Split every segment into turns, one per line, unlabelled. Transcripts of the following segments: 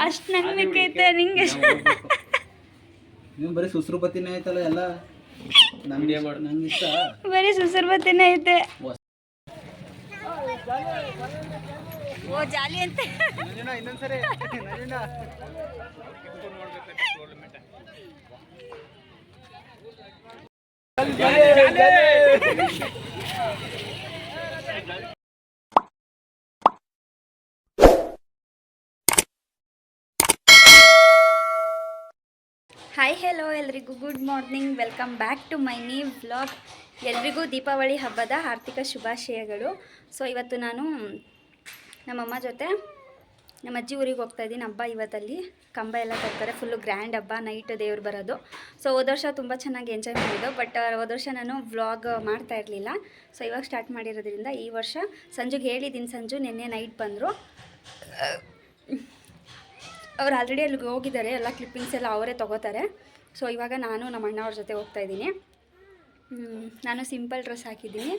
ಅಷ್ಟು ನಂಬಿಕೆ ನಿಂಗೆ
ನೀವು ಬರೀ ಸುಸ್ರುಪತಿನೇ ಐತಲ್ಲ ಎಲ್ಲ ನಂಗೆ ಇಷ್ಟ
ಬರೀ ಸುಸರ್ಬತ್ತಿನೇ ಐತೆ. ಓ ಜಾಲಿ ಅಂತ
ಇನ್ನೊಂದ್ಸರಿ
ಹಾಯ್ ಹೆಲೋ ಎಲ್ರಿಗೂ good morning, welcome back to my new vlog. ಎಲ್ರಿಗೂ ದೀಪಾವಳಿ ಹಬ್ಬದ ಆರ್ಥಿಕ ಶುಭಾಶಯಗಳು. ಸೊ ಇವತ್ತು ನಾನು ನಮ್ಮಮ್ಮ ಜೊತೆ ನಮ್ಮ ಅಜ್ಜಿ ಊರಿಗೆ ಹೋಗ್ತಾಯಿದ್ದೀನಿ. ಹಬ್ಬ ಇವತ್ತಲ್ಲಿ ಕಂಬ ಎಲ್ಲ ತರ್ತಾರೆ, ಫುಲ್ಲು ಗ್ರ್ಯಾಂಡ್ ಹಬ್ಬ, ನೈಟ್ ದೇವ್ರು ಬರೋದು. ಸೊ ಹೋದ ವರ್ಷ ತುಂಬ ಚೆನ್ನಾಗಿ ಎಂಜಾಯ್ ಮಾಡಿದ್ದು, ಬಟ್ ಹೋದ ವರ್ಷ ನಾನು ವ್ಲಾಗ್ ಮಾಡ್ತಾ ಇರಲಿಲ್ಲ. ಸೊ ಇವಾಗ ಸ್ಟಾರ್ಟ್ ಮಾಡಿರೋದ್ರಿಂದ ಈ ವರ್ಷ ಸಂಜೆಗೆ ಹೇಳಿದ್ದೀನಿ. ಸಂಜು ನಿನ್ನೆ ನೈಟ್ ಬಂದರು, ಅವ್ರು ಆಲ್ರೆಡಿ ಅಲ್ಲಿಗೆ ಹೋಗಿದ್ದಾರೆ, ಎಲ್ಲ ಕ್ಲಿಪ್ಪಿಂಗ್ಸ್ ಎಲ್ಲ ಅವರೇ ತೊಗೋತಾರೆ. ಸೊ ಇವಾಗ ನಾನು ನಮ್ಮ ಅಣ್ಣ ಅವ್ರ ಜೊತೆ ಹೋಗ್ತಾಯಿದ್ದೀನಿ. ನಾನು ಸಿಂಪಲ್ ಡ್ರೆಸ್ ಹಾಕಿದ್ದೀನಿ,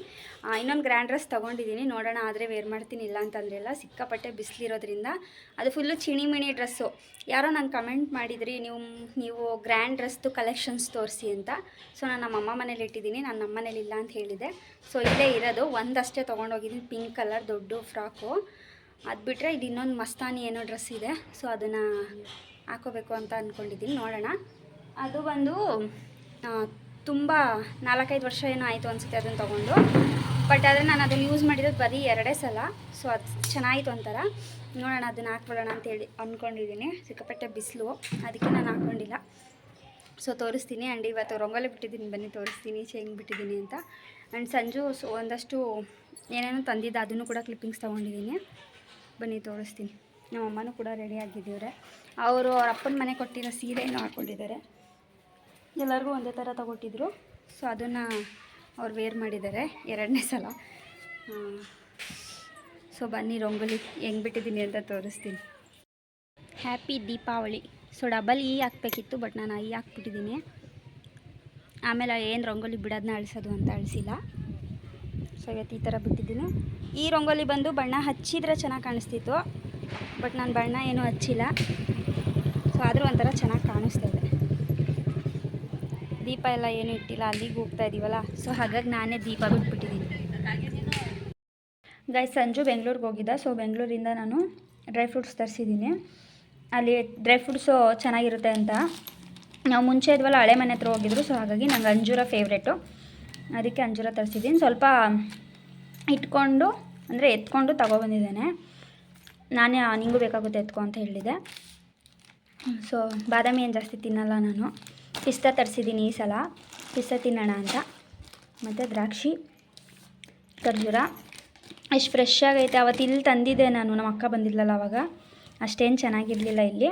ಇನ್ನೊಂದು ಗ್ರ್ಯಾಂಡ್ ಡ್ರೆಸ್ ತೊಗೊಂಡಿದ್ದೀನಿ, ನೋಡೋಣ ಆದರೆ ವೇರ್ ಮಾಡ್ತೀನಿ. ಇಲ್ಲ ಅಂತಂದ್ರೆಲ್ಲ ಸಿಕ್ಕಾಪಟ್ಟೆ ಬಿಸಿಲಿರೋದ್ರಿಂದ ಅದು ಫುಲ್ಲು ಚಿಣಿಮಿಣಿ ಡ್ರೆಸ್ಸು. ಯಾರೋ ನಂಗೆ ಕಮೆಂಟ್ ಮಾಡಿದ್ರಿ, ನೀವು ಗ್ರ್ಯಾಂಡ್ ಡ್ರೆಸ್ದು ಕಲೆಕ್ಷನ್ಸ್ ತೋರಿಸಿ ಅಂತ. ಸೊ ನಾನು ನಮ್ಮಮ್ಮ ಮನೇಲಿ ಇಟ್ಟಿದ್ದೀನಿ, ನಾನು ನಮ್ಮ ಮನೇಲಿ ಇಲ್ಲ ಅಂತ ಹೇಳಿದೆ. ಸೊ ಇಲ್ಲೇ ಇರೋದು ಒಂದಷ್ಟೇ ತೊಗೊಂಡೋಗಿದ್ದೀನಿ, ಪಿಂಕ್ ಕಲರ್ ದೊಡ್ಡ ಫ್ರಾಕು. ಅದು ಬಿಟ್ಟರೆ ಇದು ಇನ್ನೊಂದು ಮಸ್ತಾನಿ ಏನೋ ಡ್ರೆಸ್ ಇದೆ, ಸೊ ಅದನ್ನು ಹಾಕೋಬೇಕು ಅಂತ ಅಂದ್ಕೊಂಡಿದ್ದೀನಿ. ನೋಡೋಣ. ಅದು ಬಂದು ತುಂಬ 4-5 ವರ್ಷ ಏನೋ ಆಯಿತು ಅನಿಸುತ್ತೆ ಅದನ್ನು ತೊಗೊಂಡು. ಬಟ್ ಆದರೆ ನಾನು ಅದನ್ನು ಯೂಸ್ ಮಾಡಿರೋದು ಬರೀ 2 ಸಲ. ಸೊ ಅದು ಚೆನ್ನಾಗಿತ್ತು ಒಂಥರ. ನೋಡೋಣ, ಅದನ್ನು ಹಾಕ್ಬಿಡೋಣ ಅಂತೇಳಿ ಅಂದ್ಕೊಂಡಿದ್ದೀನಿ. ಸಿಕ್ಕಾಪಟ್ಟೆ ಬಿಸಿಲು, ಅದಕ್ಕೆ ನಾನು ಹಾಕ್ಕೊಂಡಿಲ್ಲ. ಸೊ ತೋರಿಸ್ತೀನಿ. ಆ್ಯಂಡ್ ಇವತ್ತು ರಂಗೋಲಿ ಬಿಟ್ಟಿದ್ದೀನಿ, ಬನ್ನಿ ತೋರಿಸ್ತೀನಿ ಹೆಂಗೆ ಬಿಟ್ಟಿದ್ದೀನಿ ಅಂತ. ಆ್ಯಂಡ್ ಸಂಜು ಒಂದಷ್ಟು ಏನೇನೋ ತಂದಿದ್ದ, ಅದನ್ನು ಕೂಡ ಕ್ಲಿಪ್ಪಿಂಗ್ಸ್ ತೊಗೊಂಡಿದ್ದೀನಿ, ಬನ್ನಿ ತೋರಿಸ್ತೀನಿ. ನಮ್ಮ ಅಮ್ಮನೂ ಕೂಡ ರೆಡಿ ಆಗಿದ್ದೀವ್ರೆ. ಅವರು ಅವ್ರ ಅಪ್ಪನ ಮನೆ ಕೊಟ್ಟಿರೋ ಸೀರೆಯನ್ನು ಹಾಕ್ಕೊಂಡಿದ್ದಾರೆ. ಎಲ್ಲರಿಗೂ ಒಂದೇ ಥರ ತಗೊಟ್ಟಿದ್ರು. ಸೊ ಅದನ್ನು ಅವ್ರು ವೇರ್ ಮಾಡಿದ್ದಾರೆ 2ನೇ ಸಲ. ಸೊ ಬನ್ನಿ ರಂಗೋಲಿ ಹೆಂಗೆ ಬಿಟ್ಟಿದ್ದೀನಿ ಅಂತ ತೋರಿಸ್ತೀನಿ. ಹ್ಯಾಪಿ ದೀಪಾವಳಿ. ಸೊ ಡಬಲ್ ಈ ಹಾಕ್ಬೇಕಿತ್ತು, ಬಟ್ ನಾನು ಈ ಹಾಕ್ಬಿಟ್ಟಿದ್ದೀನಿ. ಆಮೇಲೆ ಏನು ರಂಗೋಲಿ ಬಿಡೋದನ್ನ ಅಳಿಸೋದು ಅಂತ ಅಳಿಸಿಲ್ಲ. ಸೊ ಇವತ್ತು ಈ ಥರ ಬಿಟ್ಟಿದ್ದೀನಿ. ಈ ರಂಗೋಲಿ ಬಂದು ಬಣ್ಣ ಹಚ್ಚಿದ್ರೆ ಚೆನ್ನಾಗಿ ಕಾಣಿಸ್ತಿತ್ತು, ಬಟ್ ನಾನು ಬಣ್ಣ ಏನೂ ಹಚ್ಚಿಲ್ಲ. ಸೊ ಆದರೂ ಒಂಥರ ಚೆನ್ನಾಗಿ ಕಾಣಿಸ್ತಾ ಇದೆ. ದೀಪ ಎಲ್ಲ ಏನೂ ಇಟ್ಟಿಲ್ಲ, ಅಲ್ಲಿಗೆ ಹೋಗ್ತಾ ಇದ್ದೀವಲ್ಲ. ಸೊ ಹಾಗಾಗಿ ನಾನೇ ದೀಪ ಬಿಟ್ಬಿಟ್ಟಿದ್ದೀನಿ. ಗೈಸ್, ಸಂಜು ಬೆಂಗಳೂರಿಗೆ ಹೋಗಿದ್ದ. ಸೊ ಬೆಂಗಳೂರಿಂದ ನಾನು ಡ್ರೈ ಫ್ರೂಟ್ಸ್ ತರಿಸಿದ್ದೀನಿ. ಅಲ್ಲಿ ಡ್ರೈ ಫ್ರೂಟ್ಸು ಚೆನ್ನಾಗಿರುತ್ತೆ ಅಂತ. ನಾವು ಮುಂಚೆ ಇದ್ವಲ್ಲ, ಹಳೆ ಮನೆ ಹತ್ರ ಹೋಗಿದ್ರು. ಸೊ ಹಾಗಾಗಿ ನಂಗೆ ಅಂಜೂರ ಫೇವ್ರೇಟು, ಅದಕ್ಕೆ ಅಂಜೂರ ತರಿಸಿದ್ದೀನಿ. ಸ್ವಲ್ಪ ಇಟ್ಕೊಂಡು ಅಂದರೆ ಎತ್ಕೊಂಡು ತಗೊಬಂದಿದ್ದೇನೆ. ನಾನೇ ನಿಂಗೂ ಬೇಕಾಗುತ್ತೆ ಎತ್ಕೊ ಅಂತ ಹೇಳಿದೆ. ಸೊ ಬಾದಾಮಿ ಏನು ಜಾಸ್ತಿ ತಿನ್ನಲ್ಲ ನಾನು. ಪಿಸ್ತಾ ತರಿಸಿದ್ದೀನಿ ಈ ಸಲ, ಪಿಸ್ತಾ ತಿನ್ನೋಣ ಅಂತ. ಮತ್ತು ದ್ರಾಕ್ಷಿ, ಖರ್ಜೂರ ಎಷ್ಟು ಫ್ರೆಶ್ ಆಗೈತೆ. ಅವತ್ತು ಇಲ್ಲಿ ತಂದಿದ್ದೆ ನಾನು, ನಮ್ಮ ಅಕ್ಕ ಬಂದಿಲ್ಲಲ್ಲ ಅವಾಗ, ಅಷ್ಟೇನು ಚೆನ್ನಾಗಿರಲಿಲ್ಲ ಇಲ್ಲಿ,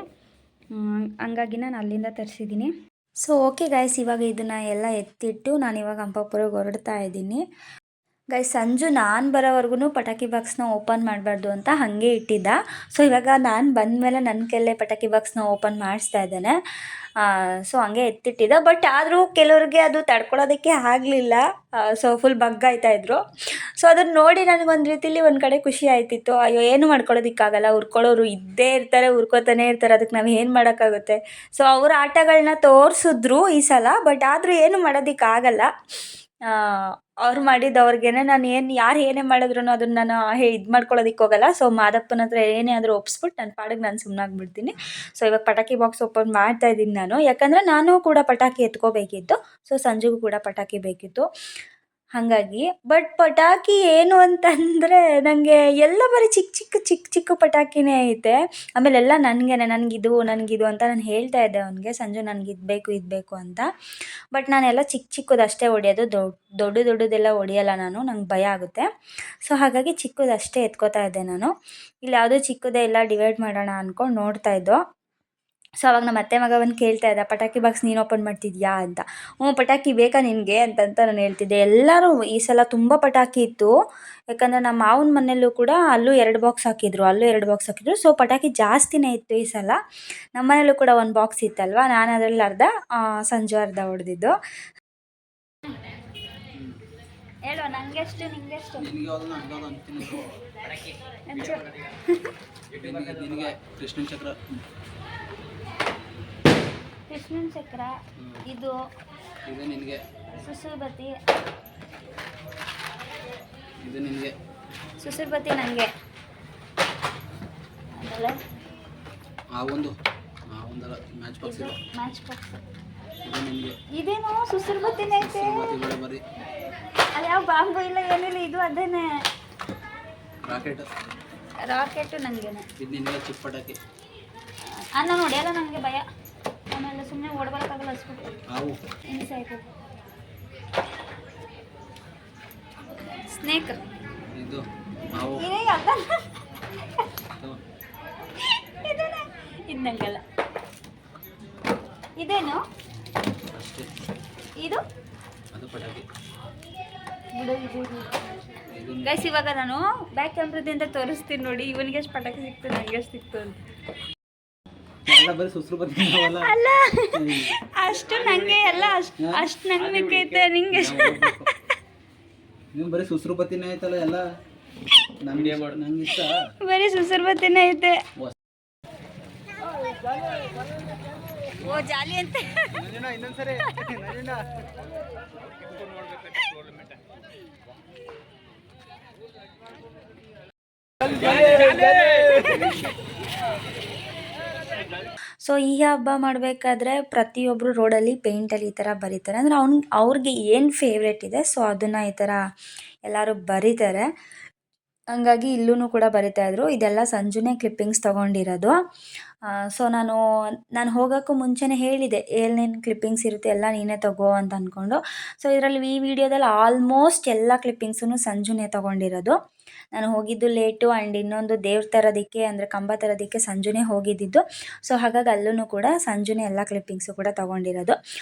ಹಂಗಾಗಿ ನಾನು ಅಲ್ಲಿಂದ ತರಿಸಿದ್ದೀನಿ. ಸೊ ಓಕೆ ಗೈಸ್, ಇವಾಗ ಇದನ್ನು ಎಲ್ಲ ಎತ್ತಿಟ್ಟು ನಾನು ಇವಾಗ ಹಂಪಾಪುರಕ್ಕೆ ಹೊರಡ್ತಾ ಇದ್ದೀನಿ. ಗೈಸ್, ಸಂಜು ನಾನು ಬರೋವರೆಗೂ ಪಟಾಕಿ ಬಾಕ್ಸ್ನ ಓಪನ್ ಮಾಡಬಾರ್ದು ಅಂತ ಹಾಗೆ ಇಟ್ಟಿದ್ದ. ಸೊ ಇವಾಗ ನಾನು ಬಂದಮೇಲೆ ನನ್ನ ಕೈಲೇ ಪಟಾಕಿ ಬಾಕ್ಸ್ನ ಓಪನ್ ಮಾಡಿಸ್ತಾ ಇದ್ದಾನೆ. ಸೊ ಹಂಗೆ ಎತ್ತಿಟ್ಟಿದ್ದ. ಬಟ್ ಆದರೂ ಕೆಲವ್ರಿಗೆ ಅದು ತಡ್ಕೊಳ್ಳೋದಕ್ಕೆ ಆಗಲಿಲ್ಲ. So full ಬಗ್ಗಾಯ್ತಾಯಿದ್ರು. ಸೊ ಅದನ್ನು ನೋಡಿ ನನಗೊಂದು ರೀತಿಲಿ ಒಂದು ಕಡೆ ಖುಷಿ ಆಯ್ತಿತ್ತು. ಅಯ್ಯೋ, ಏನು ಮಾಡ್ಕೊಳ್ಳೋದಕ್ಕಾಗಲ್ಲ, ಉರ್ಕೊಳ್ಳೋರು ಇದ್ದೇ ಇರ್ತಾರೆ, ಉರ್ಕೋತಾನೆ ಇರ್ತಾರೆ, ಅದಕ್ಕೆ ನಾವು ಏನು ಮಾಡೋಕ್ಕಾಗುತ್ತೆ. ಸೊ ಅವ್ರ ಆಟಗಳನ್ನ ತೋರಿಸಿದ್ರು ಈ ಸಲ, ಬಟ್ ಆದರೂ ಏನು ಮಾಡೋದಕ್ಕಾಗಲ್ಲ. ಅವ್ರು ಮಾಡಿದ್ದು ಅವ್ರಿಗೇನೆ. ನಾನು ಯಾರು ಏನೇ ಮಾಡಿದ್ರು ಅದನ್ನು ನಾನು ಇದು ಮಾಡ್ಕೊಳ್ಳೋದಕ್ಕೆ ಹೋಗಲ್ಲ. ಸೊ ಮಾದಪ್ಪನ ಹತ್ರ ಏನೇ ಆದರೂ ಒಪ್ಸ್ಬಿಟ್ಟು ನನ್ನ ಪಾಡಿಗೆ ನಾನು ಸುಮ್ಮನಾಗ್ಬಿಡ್ತೀನಿ. ಸೊ ಇವಾಗ ಪಟಾಕಿ ಬಾಕ್ಸ್ ಓಪನ್ ಮಾಡ್ತಾ ಇದ್ದೀನಿ ನಾನು, ಯಾಕಂದರೆ ನಾನು ಕೂಡ ಪಟಾಕಿ ಎತ್ಕೋಬೇಕಿತ್ತು. ಸೊ ಸಂಜೆಗೂ ಕೂಡ ಪಟಾಕಿ ಬೇಕಿತ್ತು ಹಾಗಾಗಿ. ಬಟ್ ಪಟಾಕಿ ಏನು ಅಂತಂದರೆ ನನಗೆ ಎಲ್ಲ ಬರೀ ಚಿಕ್ಕ ಪಟಾಕಿನೇ ಐತೆ. ಆಮೇಲೆ ಎಲ್ಲ ನನಗಿದು ಅಂತ ನಾನು ಹೇಳ್ತಾ ಇದ್ದೆ ಅವನಿಗೆ, ಸಂಜು ನನಗೆ ಇದು ಬೇಕು ಅಂತ. ಬಟ್ ನಾನೆಲ್ಲ ಚಿಕ್ಕದಷ್ಟೇ ಹೊಡೆಯೋದು, ದೊಡ್ಡದೆಲ್ಲ ಹೊಡೆಯಲ್ಲ ನಾನು, ನಂಗೆ ಭಯ ಆಗುತ್ತೆ. ಸೊ ಹಾಗಾಗಿ ಚಿಕ್ಕದಷ್ಟೇ ಎತ್ಕೋತಾ ಇದ್ದೆ ನಾನು. ಇಲ್ಲಿ ಯಾವುದೋ ಚಿಕ್ಕದೇ ಎಲ್ಲ ಡಿವೈಡ್ ಮಾಡೋಣ ಅಂದ್ಕೊಂಡು ನೋಡ್ತಾ ಇದ್ದೋ. ಸೊ ಅವಾಗ ನಮ್ಮ ಅತ್ತೆ ಮಗ ಬಂದು ಕೇಳ್ತಾ ಇದ್ದ, ಪಟಾಕಿ ಬಾಕ್ಸ್ ನೀನು ಓಪನ್ ಮಾಡ್ತಿದ್ಯಾ ಅಂತ. ಪಟಾಕಿ ಬೇಕಾ ನಿನಗೆ ಅಂತ ನಾನು ಹೇಳ್ತಿದ್ದೆ. ಎಲ್ಲರೂ ಈ ಸಲ ತುಂಬ ಪಟಾಕಿ ಇತ್ತು, ಯಾಕಂದರೆ ನಮ್ಮ ಮಾವನ ಮನೆಯಲ್ಲೂ ಕೂಡ ಅಲ್ಲೂ 2 ಬಾಕ್ಸ್ ಹಾಕಿದ್ರು. ಸೊ ಪಟಾಕಿ ಜಾಸ್ತಿನೇ ಇತ್ತು ಈ ಸಲ. ನಮ್ಮ ಮನೇಲೂ ಕೂಡ 1 ಬಾಕ್ಸ್ ಇತ್ತಲ್ವ, ನಾನು ಅದರಲ್ಲಿ ಅರ್ಧ, ಸಂಜು ಅರ್ಧ ಹೊಡೆದಿದ್ದು. ಹೇಳು ನಂಗೆಷ್ಟು ನಿಂಗೆಷ್ಟು
ನಿನಗೆ ಯಾವುದು ನನಗೆ ಯಾವುದು ಅಂತೀನಿ. ನಿನಗೆ ಕೃಷ್ಣನ್ ಚಕ್ರ.
ಕೃಷ್ಣನ್ ಚಕ್ರ ಇದು
ಇದು ನಿನಗೆ.
ಸುಸುರ್ಬತ್ತಿ
ಇದು ನಿನಗೆ.
ಸುಸುರ್ಬತ್ತಿ ನನಗೆ. ಆಮೇಲೆ
ಒಂದಲ್ಲ ಮ್ಯಾಚ್ ಬಾಕ್ಸ್.
ಇದು ಮ್ಯಾಚ್ ಬಾಕ್ಸ್.
ಇದು ನಿನಗೆ.
ಇದೇನೋ ಸುಸುರ್ಬತ್ತಿನೇ ಐತೆ.
ಸುಸುರ್ಬತ್ತಿಗಳು ಬರೀ.
ಅಲ್ಲಿ ಯಾವ ಬಾಂಬು ಇಲ್ಲ ಏನಿಲ್ಲ, ಇದು ಅದೇನೆ. ರಾಕೆಟು ನನಗೇನೆ.
ಇದು ನಿನಗೆ ಚಿಕ್ಕ ಪಟಾಕಿ.
ನಾನು ಹೊಡೆಯಲ್ಲ, ನನಗೆ ಭಯ. ಆಮೇಲೆ ಸುಮ್ಮನೆ ಓಡಬರೋಕ್ಕಾಗಲ್ಲ ಹಸ್ಬಿಟ್ಟು ಹಿಂಸೆ ಆಯ್ತು. ಸ್ನೇಕ್.
ಇದು ಹಾವು.
ಇದು ನನಗಲ್ಲ. ಇದೇನು
ಅಷ್ಟೇ.
ಇದು
ಅದು ಪಟಾಕಿ.
ಗೈಸ್ ಇವಾಗ ನಾನು ಬ್ಯಾಕ್ ಕ್ಯಾಮ್ರದಿಂದ ತೋರಿಸ್ತೀನಿ ನೋಡಿ, ಇವನಿಗೆ ಎಷ್ಟು ಪಟಾಕಿ ಸಿಕ್ತು, ನನಗೆ ಎಷ್ಟು ಸಿಕ್ತು ಅಂತ.
ಎಲ್ಲ ಬರೀ ಸುಸ್ರು ಬತ್ತಿ
ಅಲ್ಲ ಅಷ್ಟು ನನಗೆ ಎಲ್ಲ ಅಷ್ಟು ನಂಗೆ ಬೇಕೈತೆ. ನಿಂಗೆ ಎಷ್ಟು?
ನೀವು ಬರೀ ಸುಸ್ರು ಬತ್ತಿನೇ ಆಯ್ತಲ್ಲ ಎಲ್ಲ. ನಂಗೆ ಇಷ್ಟ.
ಬರೀ ಸುಸುರ್ಬತ್ತಿನೇ ಐತೆ. ಓ ಜಾಲಿ ಅಂತೆ.
ಇನ್ನೊಂದ್ಸರಿ
ಸೊ ಈ ಹಬ್ಬ ಮಾಡಬೇಕಾದ್ರೆ ಪ್ರತಿಯೊಬ್ಬರು ರೋಡಲ್ಲಿ ಪೇಂಟಲ್ಲಿ ಈ ಥರ ಬರೀತಾರೆ. ಅಂದರೆ ಅವ್ರಿಗೆ ಏನು ಫೇವ್ರೇಟ್ ಇದೆ ಸೊ ಅದನ್ನು ಈ ಥರ ಎಲ್ಲರೂ ಬರೀತಾರೆ. ಹಂಗಾಗಿ ಇಲ್ಲೂ ಕೂಡ ಬರಿತಾಯಿದ್ರು. ಇದೆಲ್ಲ ಸಂಜುನೇ ಕ್ಲಿಪ್ಪಿಂಗ್ಸ್ ತೊಗೊಂಡಿರೋದು. ಸೊ ನಾನು ಹೋಗೋಕ್ಕೂ ಮುಂಚೆನೇ ಹೇಳಿದೆ, ಏನೇನು ಕ್ಲಿಪ್ಪಿಂಗ್ಸ್ ಇರುತ್ತೆ ಎಲ್ಲ ನೀನೇ ತಗೋ ಅಂತ ಅಂದ್ಕೊಂಡು. ಸೊ ಇದರಲ್ಲಿ ಈ ವಿಡಿಯೋದಲ್ಲಿ ಆಲ್ಮೋಸ್ಟ್ ಎಲ್ಲ ಕ್ಲಿಪ್ಪಿಂಗ್ಸೂ ಸಂಜುನೇ ತೊಗೊಂಡಿರೋದು. ನಾನು ಹೋಗಿದ್ದು ಲೇಟು ಆ್ಯಂಡ್ ಇನ್ನೊಂದು ದೇವ್ರ ತರೋದಕ್ಕೆ ಅಂದರೆ ಕಂಬ ತರೋದಕ್ಕೆ ಸಂಜುನೇ ಹೋಗಿದ್ದಿದ್ದು. ಸೊ ಹಾಗಾಗಿ ಅಲ್ಲೂ ಕೂಡ ಸಂಜುನೇ ಎಲ್ಲ ಕ್ಲಿಪ್ಪಿಂಗ್ಸು ಕೂಡ ತೊಗೊಂಡಿರೋದು.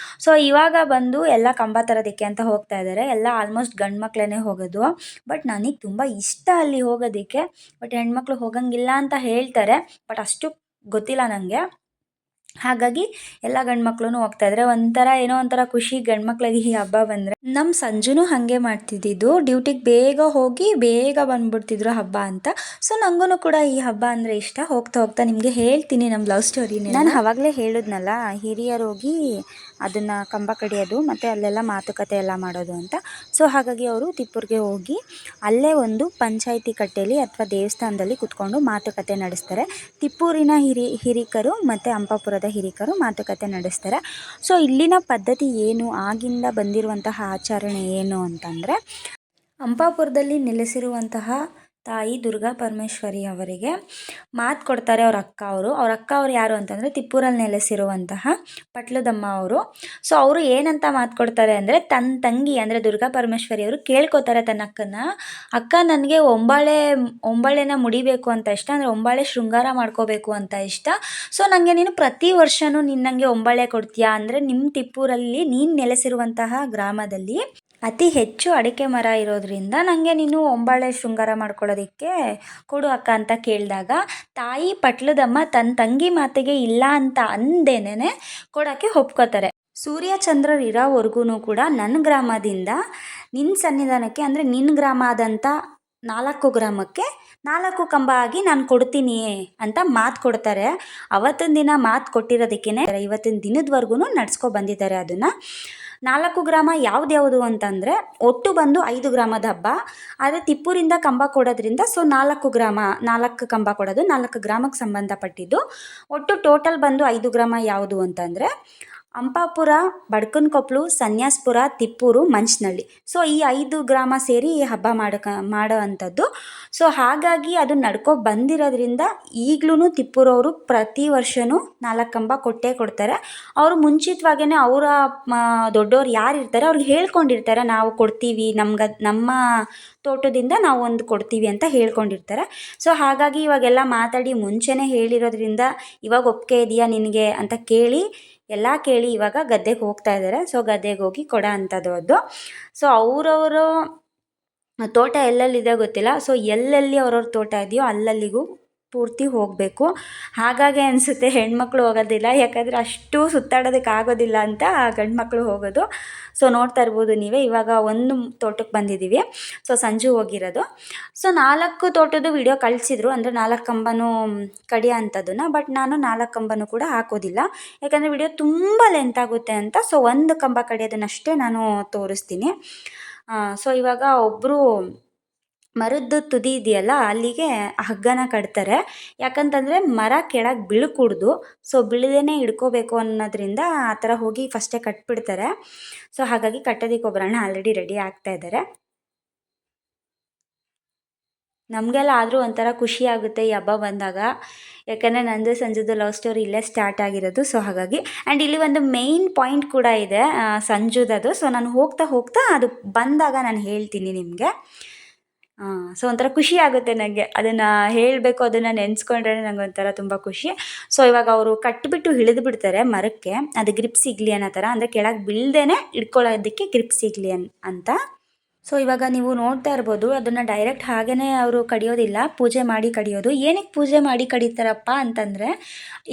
ಸೊ ಇವಾಗ ಬಂದು ಎಲ್ಲ ಕಂಬ ತರೋದಕ್ಕೆ ಅಂತ ಹೋಗ್ತಾ ಇದ್ದಾರೆ. ಎಲ್ಲ ಆಲ್ಮೋಸ್ಟ್ ಗಂಡು ಮಕ್ಕಳೇ ಹೋಗೋದು. ಬಟ್ ನನಗೆ ತುಂಬ ಇಷ್ಟ ಅಲ್ಲಿ ಹೋಗೋದಕ್ಕೆ. ಬಟ್ ಹೆಣ್ಮಕ್ಳು ಹೋಗಂಗಿಲ್ಲ ಅಂತ ಹೇಳ್ತಾರೆ. ಬಟ್ ಅಷ್ಟು ಗೊತ್ತಿಲ್ಲ ನನಗೆ. ಹಾಗಾಗಿ ಎಲ್ಲ ಗಂಡು ಮಕ್ಳು ಹೋಗ್ತಾಯಿದ್ರೆ ಏನೋ ಒಂಥರ ಖುಷಿ ಗಂಡು ಮಕ್ಳಿಗೆ ಈ ಹಬ್ಬ ಬಂದರೆ. ನಮ್ಮ ಸಂಜುನೂ ಹಾಗೆ ಮಾಡ್ತಿದ್ದಿದ್ದು, ಡ್ಯೂಟಿಗೆ ಬೇಗ ಹೋಗಿ ಬೇಗ ಬಂದ್ಬಿಡ್ತಿದ್ರು ಹಬ್ಬ ಅಂತ. ಸೊ ನನಗೂ ಕೂಡ ಈ ಹಬ್ಬ ಅಂದರೆ ಇಷ್ಟ. ಹೋಗ್ತಾ ನಿಮಗೆ ಹೇಳ್ತೀನಿ ನಮ್ಮ ಲವ್ ಸ್ಟೋರಿನೇ. ನಾನು ಆವಾಗಲೇ ಹೇಳಿದ್ನಲ್ಲ, ಹಿರಿಯರು ಹೋಗಿ ಅದನ್ನು ಕಂಬ ಕಡಿಯೋದು ಮತ್ತು ಅಲ್ಲೆಲ್ಲ ಮಾತುಕತೆ ಎಲ್ಲ ಮಾಡೋದು ಅಂತ. ಸೊ ಹಾಗಾಗಿ ಅವರು ತಿಪ್ಪೂರಿಗೆ ಹೋಗಿ ಅಲ್ಲೇ ಒಂದು ಪಂಚಾಯಿತಿ ಕಟ್ಟೆಯಲ್ಲಿ ಅಥವಾ ದೇವಸ್ಥಾನದಲ್ಲಿ ಕುತ್ಕೊಂಡು ಮಾತುಕತೆ ನಡೆಸ್ತಾರೆ. ತಿಪ್ಪೂರಿನ ಹಿರಿಕರು ಮತ್ತು ಅಂಪಾಪುರದ ಹಿರಿಕರು ಮಾತುಕತೆ ನಡೆಸ್ತಾರೆ. ಸೊ ಇಲ್ಲಿನ ಪದ್ಧತಿ ಏನು, ಆಗಿಂದ ಬಂದಿರುವಂತಹ ಆಚರಣೆ ಏನು ಅಂತಂದರೆ, ಅಂಪಾಪುರದಲ್ಲಿ ನೆಲೆಸಿರುವಂತಹ ತಾಯಿ ದುರ್ಗಾ ಪರಮೇಶ್ವರಿ ಅವರಿಗೆ ಮಾತು ಕೊಡ್ತಾರೆ ಅವ್ರ ಅಕ್ಕ ಅವರು ಯಾರು ಅಂತಂದರೆ ತಿಪ್ಪೂರಲ್ಲಿ ನೆಲೆಸಿರುವಂತಹ ಪಟ್ಲದಮ್ಮ ಅವರು. ಸೊ ಅವರು ಏನಂತ ಮಾತು ಕೊಡ್ತಾರೆ ಅಂದರೆ, ತನ್ನ ತಂಗಿ ಅಂದರೆ ದುರ್ಗಾ ಪರಮೇಶ್ವರಿ ಅವರು ಕೇಳ್ಕೊತಾರೆ ತನ್ನ ಅಕ್ಕ ನನಗೆ ಒಂಬಾಳೆನ ಮುಡಿಬೇಕು ಅಂತ ಇಷ್ಟ, ಅಂದರೆ ಒಂಬಾಳೆ ಶೃಂಗಾರ ಮಾಡ್ಕೋಬೇಕು ಅಂತ ಇಷ್ಟ. ಸೊ ನನಗೆ ನೀನು ಪ್ರತಿ ವರ್ಷವೂ ನನಗೆ ಒಂಬಾಳೆ ಕೊಡ್ತೀಯಾ, ಅಂದರೆ ನಿಮ್ಮ ತಿಪ್ಪೂರಲ್ಲಿ ನೀನು ನೆಲೆಸಿರುವಂತಹ ಗ್ರಾಮದಲ್ಲಿ ಅತಿ ಹೆಚ್ಚು ಅಡಿಕೆ ಮರ ಇರೋದ್ರಿಂದ ನನಗೆ ನೀನು ಒಂಬಾಳೆ ಶೃಂಗಾರ ಮಾಡ್ಕೊಳ್ಳೋದಕ್ಕೆ ಕೊಡು ಅಕ್ಕ ಅಂತ ಕೇಳಿದಾಗ, ತಾಯಿ ಪಟ್ಲದಮ್ಮ ತನ್ನ ತಂಗಿ ಮಾತಿಗೆ ಇಲ್ಲ ಅಂತ ಅಂದೇನೆ ಕೊಡೋಕ್ಕೆ ಒಪ್ಕೋತಾರೆ. ಸೂರ್ಯ ಚಂದ್ರರು ಇರೋವರೆಗೂ ಕೂಡ ನನ್ನ ಗ್ರಾಮದಿಂದ ನಿನ್ನ ಸನ್ನಿಧಾನಕ್ಕೆ ಅಂದರೆ ನಿನ್ನ ಗ್ರಾಮ ಆದಂಥ 4 ಗ್ರಾಮಕ್ಕೆ 4 ಕಂಬ ಆಗಿ ನಾನು ಕೊಡ್ತೀನಿ ಅಂತ ಮಾತು ಕೊಡ್ತಾರೆ. ಅವತ್ತಿನ ದಿನ ಮಾತು ಕೊಟ್ಟಿರೋದಕ್ಕೇ ಇವತ್ತಿನ ದಿನದವರೆಗೂ ನಡ್ಸ್ಕೊ ಬಂದಿದ್ದಾರೆ. ಅದನ್ನು 4 ಗ್ರಾಮ ಯಾವ್ದ್ಯಾವುದು ಅಂತಂದರೆ, ಒಟ್ಟು ಬಂದು 5 ಗ್ರಾಮದ ಹಬ್ಬ. ಆದರೆ ತಿಪ್ಪೂರಿಂದ ಕಂಬ ಕೊಡೋದ್ರಿಂದ ಸೊ 4 ಗ್ರಾಮ, 4 ಕಂಬ ಕೊಡೋದು 4 ಗ್ರಾಮಕ್ಕೆ ಸಂಬಂಧಪಟ್ಟಿದ್ದು. ಒಟ್ಟು ಟೋಟಲ್ ಬಂದು 5 ಗ್ರಾಮ ಯಾವುದು ಅಂತಂದರೆ ಅಂಪಾಪುರ, ಬಡ್ಕನಕೊಪ್ಲು, ಸನ್ಯಾಸಪುರ, ತಿಪ್ಪೂರು, ಮಂಚನಹಳ್ಳಿ. ಸೊ ಈ 5 ಗ್ರಾಮ ಸೇರಿ ಈ ಹಬ್ಬ ಮಾಡೋ ಅಂಥದ್ದು. ಸೊ ಹಾಗಾಗಿ ಅದು ನಡ್ಕೊ ಬಂದಿರೋದ್ರಿಂದ ಈಗಲೂ ತಿಪ್ಪೂರವರು ಪ್ರತಿ ವರ್ಷವೂ 4 ಕಂಬ ಕೊಟ್ಟೇ ಕೊಡ್ತಾರೆ. ಅವರು ಮುಂಚಿತವಾಗೇ ಅವರ ದೊಡ್ಡವ್ರು ಯಾರು ಇರ್ತಾರೆ ಅವ್ರಿಗೆ ಹೇಳ್ಕೊಂಡಿರ್ತಾರೆ, ನಾವು ಕೊಡ್ತೀವಿ, ನಮ್ಮ ತೋಟದಿಂದ ನಾವು ಒಂದು ಕೊಡ್ತೀವಿ ಅಂತ ಹೇಳ್ಕೊಂಡಿರ್ತಾರೆ. ಸೊ ಹಾಗಾಗಿ ಇವಾಗೆಲ್ಲ ಮಾತಾಡಿ ಮುಂಚೆನೇ ಹೇಳಿರೋದ್ರಿಂದ ಇವಾಗ ಒಪ್ಪಿಗೆ ಇದೆಯಾ ನಿನಗೆ ಅಂತ ಕೇಳಿ ಇವಾಗ ಗದ್ದೆಗೆ ಹೋಗ್ತಾ ಇದ್ದಾರೆ. ಸೊ ಗದ್ದೆಗೆ ಹೋಗಿ ಕೊಡೋ ಅಂಥದ್ದು ಅದು. ಸೊ ಅವರವರು ತೋಟ ಎಲ್ಲೆಲ್ಲಿದೆ ಗೊತ್ತಿಲ್ಲ. ಸೊ ಎಲ್ಲೆಲ್ಲಿ ಅವ್ರವ್ರ ತೋಟ ಇದೆಯೋ ಅಲ್ಲಲ್ಲಿಗೂ ಪೂರ್ತಿ ಹೋಗಬೇಕು. ಹಾಗಾಗಿ ಅನಿಸುತ್ತೆ ಹೆಣ್ಮಕ್ಳು ಹೋಗೋದಿಲ್ಲ, ಯಾಕಂದರೆ ಅಷ್ಟು ಸುತ್ತಾಡೋದಕ್ಕೆ ಆಗೋದಿಲ್ಲ ಅಂತ ಗಂಡು ಮಕ್ಕಳು ಹೋಗೋದು. ಸೊ ನೋಡ್ತಾ ಇರ್ಬೋದು ನೀವೇ, ಇವಾಗ ಒಂದು ತೋಟಕ್ಕೆ ಬಂದಿದ್ದೀವಿ. ಸೊ ಸಂಜು ಹೋಗಿರೋದು. ಸೊ 4 ತೋಟದ್ದು ವಿಡಿಯೋ ಕಳಿಸಿದ್ರು, ಅಂದರೆ 4 ಕಂಬನೂ ಕಡಿಯೋ ಅಂಥದ್ದನ್ನು. ಬಟ್ ನಾನು 4 ಕಂಬನೂ ಕೂಡ ಹಾಕೋದಿಲ್ಲ, ಯಾಕಂದರೆ ವಿಡಿಯೋ ತುಂಬ ಲೆಂತ್ ಆಗುತ್ತೆ ಅಂತ. ಸೊ ಒಂದು ಕಂಬ ಕಡಿಯೋದನ್ನಷ್ಟೇ ನಾನು ತೋರಿಸ್ತೀನಿ. ಸೊ ಇವಾಗ ಒಬ್ಬರು ಮರದ್ದು ತುದಿ ಇದೆಯಲ್ಲ ಅಲ್ಲಿಗೆ ಹಗ್ಗನ ಕಟ್ತಾರೆ. ಯಾಕಂತಂದರೆ ಮರ ಕೆಳಗೆ ಬೀಳ್ಕೂಡ್ದು, ಸೊ ಬೀಳದೇನೆ ಹಿಡ್ಕೋಬೇಕು ಅನ್ನೋದ್ರಿಂದ ಆ ಥರ ಹೋಗಿ ಫಸ್ಟೇ ಕಟ್ಬಿಡ್ತಾರೆ. ಸೊ ಹಾಗಾಗಿ ಕಟ್ಟೋದಕ್ಕೆ ಒಬ್ಬರಣ್ಣ ಆಲ್ರೆಡಿ ರೆಡಿ ಆಗ್ತಾ ಇದ್ದಾರೆ. ನಮಗೆಲ್ಲ ಆದರೂ ಒಂಥರ ಖುಷಿ ಆಗುತ್ತೆ ಈ ಹಬ್ಬ ಬಂದಾಗ, ಯಾಕಂದರೆ ನಂದು ಸಂಜುದು ಲವ್ ಸ್ಟೋರಿ ಇಲ್ಲೇ ಸ್ಟಾರ್ಟ್ ಆಗಿರೋದು. ಸೊ ಹಾಗಾಗಿ ಆ್ಯಂಡ್ ಇಲ್ಲಿ ಒಂದು ಮೇಯ್ನ್ ಪಾಯಿಂಟ್ ಕೂಡ ಇದೆ ಸಂಜುದದು. ಸೊ ನಾನು ಹೋಗ್ತಾ ಅದು ಬಂದಾಗ ನಾನು ಹೇಳ್ತೀನಿ ನಿಮಗೆ. ಸೊ ಒಂಥರ ಖುಷಿ ಆಗುತ್ತೆ ನನಗೆ, ಅದನ್ನು ಹೇಳಬೇಕು, ಅದನ್ನು ನೆನೆಸ್ಕೊಂಡ್ರೆ ನನಗೊಂಥರ ತುಂಬ ಖುಷಿ. ಸೊ ಇವಾಗ ಅವರು ಕಟ್ಟಿಬಿಟ್ಟು ಇಳಿದು ಬಿಡ್ತಾರೆ ಮರಕ್ಕೆ, ಅದು ಗ್ರಿಪ್ ಸಿಗಲಿ ಅನ್ನೋ ಥರ, ಅಂದರೆ ಕೆಳಗೆ ಬೀಳ್ದೇ ಇಟ್ಕೊಳ್ಳೋದಕ್ಕೆ ಗ್ರಿಪ್ ಸಿಗಲಿ ಅಂತ. ಸೊ ಇವಾಗ ನೀವು ನೋಡ್ತಾ ಇರ್ಬೋದು, ಅದನ್ನು ಡೈರೆಕ್ಟ್ ಹಾಗೇ ಅವರು ಕಡಿಯೋದಿಲ್ಲ, ಪೂಜೆ ಮಾಡಿ ಕಡಿಯೋದು. ಏನಕ್ಕೆ ಪೂಜೆ ಮಾಡಿ ಕಡಿತಾರಪ್ಪ ಅಂತಂದರೆ,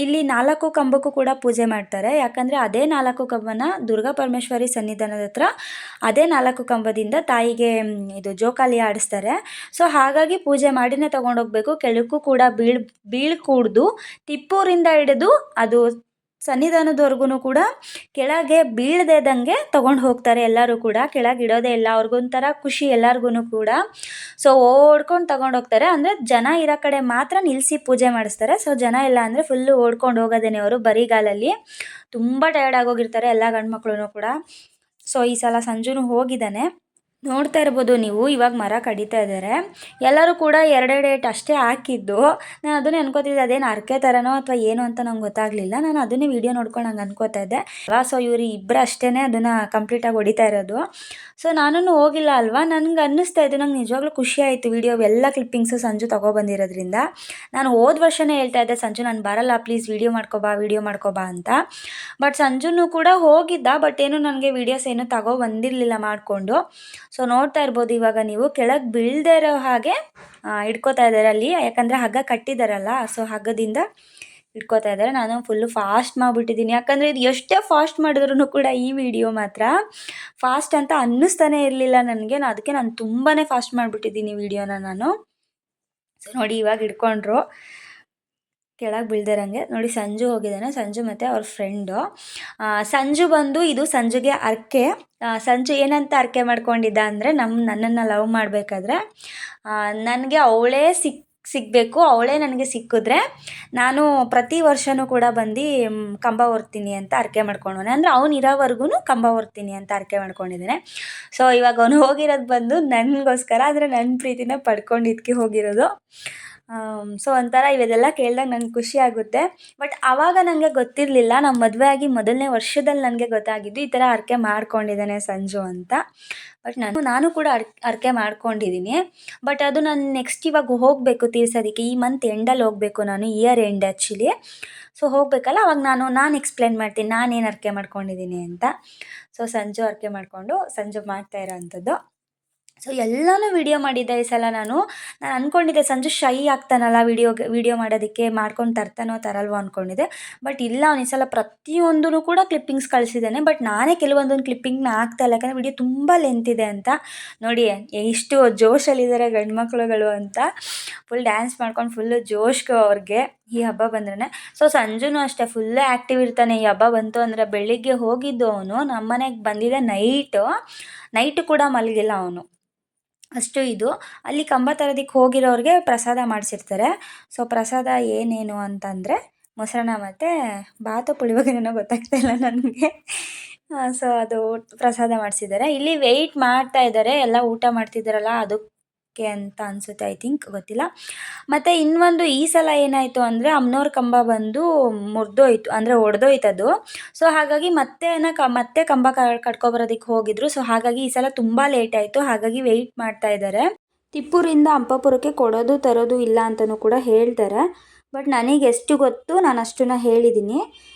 ಇಲ್ಲಿ 4 ಕಂಬಕ್ಕೂ ಕೂಡ ಪೂಜೆ ಮಾಡ್ತಾರೆ. ಯಾಕಂದರೆ ಅದೇ 4 ಕಂಬನ ದುರ್ಗಾ ಪರಮೇಶ್ವರಿ ಸನ್ನಿಧಾನದ ಹತ್ರ ಅದೇ 4 ಕಂಬದಿಂದ ತಾಯಿಗೆ ಇದು ಜೋಕಾಲಿ ಆಡಿಸ್ತಾರೆ. ಸೊ ಹಾಗಾಗಿ ಪೂಜೆ ಮಾಡಿನೇ ತೊಗೊಂಡೋಗ್ಬೇಕು, ಕೆಳಕ್ಕೂ ಕೂಡ ಬೀಳ್ಕೂಡ್ದು. ತಿಪ್ಪೂರಿಂದ ಹಿಡಿದು ಅದು ಸನ್ನಿಧಾನದವರೆಗೂ ಕೂಡ ಕೆಳಗೆ ಬೀಳದೇದಂಗೆ ತೊಗೊಂಡು ಹೋಗ್ತಾರೆ. ಎಲ್ಲರೂ ಕೂಡ ಕೆಳಗೆ ಇಡೋದೇ ಇಲ್ಲ, ಅವ್ರಿಗೊಂಥರ ಖುಷಿ ಎಲ್ಲರಿಗೂ ಕೂಡ. ಸೊ ಓಡ್ಕೊಂಡು ತೊಗೊಂಡೋಗ್ತಾರೆ, ಅಂದರೆ ಜನ ಇರೋ ಕಡೆ ಮಾತ್ರ ನಿಲ್ಲಿಸಿ ಪೂಜೆ ಮಾಡಿಸ್ತಾರೆ. ಸೊ ಜನ ಇಲ್ಲ ಅಂದರೆ ಫುಲ್ಲು ಓಡ್ಕೊಂಡು ಹೋಗೋದೇನೆ ಅವರು ಬರಿಗಾಲಲ್ಲಿ. ತುಂಬ ಟಯರ್ಡ್ ಆಗೋಗಿರ್ತಾರೆ ಎಲ್ಲ ಗಂಡು ಮಕ್ಕಳು ಕೂಡ. ಸೊ ಈ ಸಲ ಸಂಜುನು ಹೋಗಿದ್ದಾನೆ. ನೋಡ್ತಾ ಇರ್ಬೋದು ನೀವು, ಇವಾಗ ಮರ ಕಡಿತಾ ಇದ್ದಾರೆ. ಎಲ್ಲರೂ ಕೂಡ 2 ಏಟು ಅಷ್ಟೇ ಹಾಕಿದ್ದು. ನಾನು ಅದನ್ನೇ ಅನ್ಕೋತಿದ್ದೆ, ಅದೇನು ಅರ್ಕೆ ಥರನೋ ಅಥವಾ ಏನು ಅಂತ ನಂಗೆ ಗೊತ್ತಾಗಲಿಲ್ಲ. ನಾನು ಅದನ್ನೇ ವೀಡಿಯೋ ನೋಡ್ಕೊಂಡು ಹಂಗೆ ಅನ್ಕೋತಾ ಇದ್ದೆ. ಸೊ ಇವರು ಇಬ್ಬರು ಅಷ್ಟೇ ಅದನ್ನು ಕಂಪ್ಲೀಟಾಗಿ ಹೊಡಿತಾ ಇರೋದು. ಸೊ ನಾನು ಹೋಗಿಲ್ಲ ಅಲ್ವಾ, ನನಗೆ ಅನ್ನಿಸ್ತಾ ಇದ್ದು, ನಂಗೆ ನಿಜವಾಗ್ಲೂ ಖುಷಿ ಆಯಿತು. ವೀಡಿಯೋ ಎಲ್ಲ ಕ್ಲಿಪ್ಪಿಂಗ್ಸು ಸಂಜು ತೊಗೊಬಂದಿರೋದ್ರಿಂದ. ನಾನು ಹೋದ ವರ್ಷವೇ ಹೇಳ್ತಾ ಇದ್ದೆ, ಸಂಜು ನಾನು ಬರಲ್ಲ ಪ್ಲೀಸ್ ವಿಡಿಯೋ ಮಾಡ್ಕೊಬಾ ಅಂತ. ಬಟ್ ಸಂಜುನು ಕೂಡ ಹೋಗಿದ್ದ, ಬಟ್ ಏನು ನನಗೆ ವೀಡಿಯೋಸ್ ಏನು ತಗೊಬಂದಿರಲಿಲ್ಲ ಮಾಡಿಕೊಂಡು. ಸೊ ನೋಡ್ತಾ ಇರ್ಬೋದು ಇವಾಗ ನೀವು, ಕೆಳಗೆ ಬೀಳದೇ ಇರೋ ಹಾಗೆ ಇಟ್ಕೋತಾ ಇದ್ದಾರೆ ಅಲ್ಲಿ, ಯಾಕಂದರೆ ಹಗ್ಗ ಕಟ್ಟಿದಾರಲ್ಲ. ಸೊ ಹಗ್ಗದಿಂದ ಇಟ್ಕೋತಾ ಇದ್ದಾರೆ. ನಾನು ಫುಲ್ಲು ಫಾಸ್ಟ್ ಮಾಡಿಬಿಟ್ಟಿದ್ದೀನಿ, ಯಾಕಂದರೆ ಇದು ಎಷ್ಟೇ ಫಾಸ್ಟ್ ಮಾಡಿದ್ರೂ ಕೂಡ ಈ ವಿಡಿಯೋ ಮಾತ್ರ ಫಾಸ್ಟ್ ಅಂತ ಅನ್ನಿಸ್ತಾನೆ ಇರಲಿಲ್ಲ ನನಗೆ. ಅದಕ್ಕೆ ನಾನು ತುಂಬಾ ಫಾಸ್ಟ್ ಮಾಡಿಬಿಟ್ಟಿದ್ದೀನಿ ವಿಡಿಯೋನ ನಾನು. ಸೊ ನೋಡಿ ಇವಾಗ ಇಟ್ಕೊಂಡ್ರು ಕೆಳಗೆ ಬೀಳ್ದಿರಂಗೆ. ನೋಡಿ ಸಂಜು ಹೋಗಿದ್ದಾನೆ, ಸಂಜು ಮತ್ತು ಅವ್ರ ಫ್ರೆಂಡು. ಸಂಜು ಬಂದು ಇದು ಸಂಜುಗೆ ಅರ್ಕೆ. ಸಂಜು ಏನಂತ ಅರ್ಕೆ ಮಾಡ್ಕೊಂಡಿದ್ದ ಅಂದರೆ, ನನ್ನನ್ನು ಲವ್ ಮಾಡಬೇಕಾದ್ರೆ ನನಗೆ ಅವಳೇ ಸಿಗಬೇಕು, ಅವಳೇ ನನಗೆ ಸಿಕ್ಕಿದ್ರೆ ನಾನು ಪ್ರತಿ ವರ್ಷವೂ ಕೂಡ ಬಂದು ಕಂಬ ಹೊರ್ತೀನಿ ಅಂತ ಅರ್ಕೆ ಮಾಡ್ಕೊಂಡವನೆ. ಅಂದರೆ ಅವ್ನು ಇರೋವರೆಗೂ ಕಂಬ ಹೊರ್ತೀನಿ ಅಂತ ಅರ್ಕೆ ಮಾಡ್ಕೊಂಡಿದ್ದಾನೆ. ಸೊ ಇವಾಗ ಅವನು ಹೋಗಿರೋದು ಬಂದು ನನಗೋಸ್ಕರ, ಅಂದರೆ ನನ್ನ ಪ್ರೀತಿನ ಪಡ್ಕೊಂಡಿದ್ದಕ್ಕೆ ಹೋಗಿರೋದು. ಸೊ ಒಂಥರ ಇವೆಲ್ಲ ಕೇಳಿದಾಗ ನಂಗೆ ಖುಷಿ ಆಗುತ್ತೆ. ಬಟ್ ಆವಾಗ ನನಗೆ ಗೊತ್ತಿರಲಿಲ್ಲ, ನಮ್ಮ ಮದುವೆ ಆಗಿ ಮೊದಲನೇ ವರ್ಷದಲ್ಲಿ ನನಗೆ ಗೊತ್ತಾಗಿದ್ದು ಈ ಥರ ಅರ್ಕೆ ಮಾಡ್ಕೊಂಡಿದ್ದಾನೆ ಸಂಜು ಅಂತ. ಬಟ್ ನಾನು ಕೂಡ ಅರ್ಕೆ ಮಾಡ್ಕೊಂಡಿದ್ದೀನಿ. ಬಟ್ ಅದು ನಾನು ನೆಕ್ಸ್ಟ್ ಇವಾಗ ಹೋಗಬೇಕು ತೀರ್ಸೋದಕ್ಕೆ, ಈ ಮಂತ್ ಎಂಡಲ್ಲಿ ಹೋಗಬೇಕು ನಾನು, ಇಯರ್ ಎಂಡ್ ಆ್ಯಕ್ಚುಲಿ. ಸೊ ಹೋಗಬೇಕಲ್ಲ, ಅವಾಗ ನಾನು ಎಕ್ಸ್ಪ್ಲೇನ್ ಮಾಡ್ತೀನಿ ನಾನೇನು ಅರ್ಕೆ ಮಾಡ್ಕೊಂಡಿದ್ದೀನಿ ಅಂತ. ಸೊ ಸಂಜು ಅರ್ಕೆ ಮಾಡಿಕೊಂಡು ಸಂಜು ಮಾಡ್ತಾ ಇರೋ ಅಂಥದ್ದು. ಸೊ ಎಲ್ಲನೂ ವಿಡಿಯೋ ಮಾಡಿದ್ದೆ ಈ ಸಲ. ನಾನು ಅಂದ್ಕೊಂಡಿದ್ದೆ ಸಂಜು ಶೈ ಆಗ್ತಾನಲ್ಲ ವಿಡಿಯೋ ಮಾಡೋದಕ್ಕೆ, ಮಾಡ್ಕೊಂಡು ತರಲ್ವೋ ಅಂದ್ಕೊಂಡಿದ್ದೆ. ಬಟ್ ಇಲ್ಲ, ಅವ್ನು ಈ ಸಲ ಪ್ರತಿಯೊಂದೂ ಕೂಡ ಕ್ಲಿಪ್ಪಿಂಗ್ಸ್ ಕಳಿಸಿದ್ದಾನೆ. ಬಟ್ ನಾನೇ ಕೆಲವೊಂದೊಂದು ಕ್ಲಿಪ್ಪಿಂಗ್ನ ಹಾಕ್ತಾಯಿಲ್ಲ, ಯಾಕಂದರೆ ವಿಡಿಯೋ ತುಂಬ ಲೆಂತ್ ಇದೆ ಅಂತ. ನೋಡಿ ಎಷ್ಟು ಜೋಶಲ್ಲಿದ್ದಾರೆ ಗಂಡು ಮಕ್ಕಳುಗಳು ಅಂತ, ಫುಲ್ ಡ್ಯಾನ್ಸ್ ಮಾಡ್ಕೊಂಡು ಫುಲ್ಲು ಜೋಶ್ಗೆ ಅವ್ರಿಗೆ ಈ ಹಬ್ಬ ಬಂದ್ರೇ. ಸೊ ಸಂಜುನೂ ಅಷ್ಟೇ ಫುಲ್ಲು ಆ್ಯಕ್ಟಿವ್ ಇರ್ತಾನೆ. ಈ ಹಬ್ಬ ಬಂತು ಅಂದರೆ ಬೆಳಿಗ್ಗೆ ಹೋಗಿದ್ದು ಅವನು, ನಮ್ಮ ಮನೆಗೆ ಬಂದಿದ್ದೆ ನೈಟು ಕೂಡ ಮಲಗಿಲ್ಲ ಅವನು, ಅಷ್ಟು ಇದು. ಅಲ್ಲಿ ಕಂಬ ತರೋದಕ್ಕೆ ಹೋಗಿರೋರಿಗೆ ಪ್ರಸಾದ ಮಾಡಿಸಿರ್ತಾರೆ. ಸೊ ಪ್ರಸಾದ ಏನೇನು ಅಂತಂದರೆ ಮೊಸರನ್ನ ಮತ್ತು ಬಾತು ಪುಳಿಯೋಗರೆನೋ ಗೊತ್ತಾಗ್ತಾಯಿಲ್ಲ ನನಗೆ. ಸೊ ಅದು ಪ್ರಸಾದ ಮಾಡಿಸಿದ್ದಾರೆ. ಇಲ್ಲಿ ವೆಯ್ಟ್ ಮಾಡ್ತಾ ಇದ್ದಾರೆ, ಎಲ್ಲ ಊಟ ಮಾಡ್ತಿದ್ದಾರಲ್ಲ ಅದಕ್ಕೆ ಅಂತ ಅನಿಸುತ್ತೆ, ಐ ಥಿಂಕ್, ಗೊತ್ತಿಲ್ಲ. ಮತ್ತು ಇನ್ನೊಂದು ಈ ಸಲ ಏನಾಯಿತು ಅಂದರೆ ಅಮ್ಮನವ್ರ ಕಂಬ ಬಂದು ಮುರಿದೋಯ್ತು, ಅಂದರೆ ಒಡೆದೋಯ್ತದು. ಸೊ ಹಾಗಾಗಿ ಮತ್ತೆ ಕಂಬ ಕಟ್ಕೊಬರೋದಕ್ಕೆ ಹೋಗಿದ್ರು. ಸೊ ಹಾಗಾಗಿ ಈ ಸಲ ತುಂಬ ಲೇಟ್ ಆಯಿತು, ಹಾಗಾಗಿ ವೆಯ್ಟ್ ಮಾಡ್ತಾ ಇದ್ದಾರೆ. ತಿಪ್ಪೂರಿಂದ ಹಂಪಾಪುರಕ್ಕೆ ಕೊಡೋದು ತರೋದು ಇಲ್ಲ ಅಂತಲೂ ಕೂಡ ಹೇಳ್ತಾರೆ. ಬಟ್ ನನಗೆ ಎಷ್ಟು ಗೊತ್ತು ನಾನು ಅಷ್ಟನ್ನು ಹೇಳಿದ್ದೀನಿ.